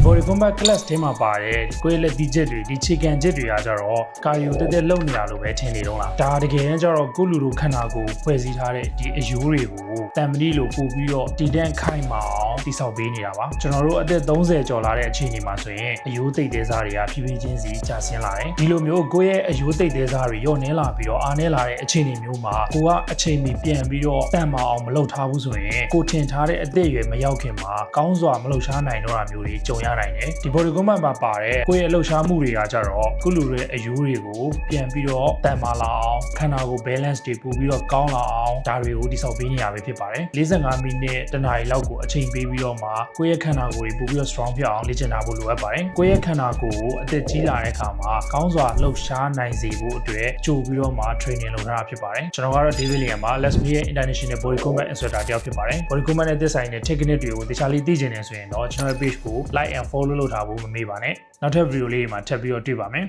body combat class ထဲမှာပါတယ်ကိုယ့်ရဲ့လက်တီးချက်တွေဒီခြေကန်ချက်တွေကကြတော့ကာယိုတက်တက်လုံနေတာလို့ပဲထင်နေတော့လားဒါတကယ်တမ်းကျတော့ကိုလူလိုခန္ဓာကိုယ်ဖွဲ့စည်းထားတဲ့ဒီအယိုးတွေကိုတန်မတိလို့ပို့ပြီးတော့တည်တံ့ခိုင်မာအောင်တိဆောက်ပေးနေတာပါကျွန်တော်တို့အသက်30ကျော်လာတဲ့အခြေအနေမှာဆိုရင်အယိုးသိပ်သေးစားတွေကဖြည်းဖြည်းချင်းစီကျဆင်းလာတယ်ဒီလိုမျိုးကိုယ့်ရဲ့အယိုးသိပ်သေးစားတွေညော့နှင်းလာပြီးတော့အားနည်းလာတဲ့အခြေအနေမျိုးမှာကိုကအချိန်မီပြန်ပြီးတော့တန်မာအောင်မလုပ်ထားဘူးဆိုရင်ကိုထင်ထားတဲ့အသက်အရွယ်မရောက်ခင်မှာကောင်းစွာမလှုပ်ရှားနိုင်တော့တာမျိုးတွေကြုံရနိုင်တယ်ဒီ body combat မှာပါတဲ့ကိုယ့်ရဲ့လှုပ်ရှားမှုတွေကကြတော့ကုလူရဲ့အယိုးတွေကိုပြန်ပြီးတော့တန်မာလာအောင်ခန္ဓာကိုယ် balance တွေပို့ပြီးတော့ကောင်းလာအောင်ဒါတွေကိုတိဆောက်ပေးနေရပဲဖြစ်ပါတယ်45မိနစ်တနာရီလောက်ကိုအချိန်ပေးပြီးတော့မှကိုယ့်ရဲ့ခန္ဓာကိုယ်တွေပို့ပြီးတော့ strong ဖြစ်အောင်လေ့ကျင့်ထားဖို့လိုအပ်ပါတယ်ကိုယ့်ရဲ့ခန္ဓာကိုယ်ကိုအသက်ကြီးလာတဲ့အခါမှာကောင်းစွာလှုပ်ရှားနိုင်စေဖို့အတွက်ကြိုပြီးတော့မှ training လုပ်ထားတာဖြစ်ပါတယ်ကျွန်တော်ကတော့ David Liam ပါ Let's Me ရဲ့ International Body Combat Instructor တယောက်ဖြစ်ပါတယ် Body Combat နဲ့သက်ဆိုင်တဲ့ technique တွေကိုတခြားလေးသိချင်နေဆိုရင်တော့ကျွန်တော်ရဲ့ page ကို like and follow လုပ်ထားဖို့မမေ့ပါနဲ့နောက်ထပ် video လေးတွေမှာထပ်ပြီးတော့တွေ့ပါမယ်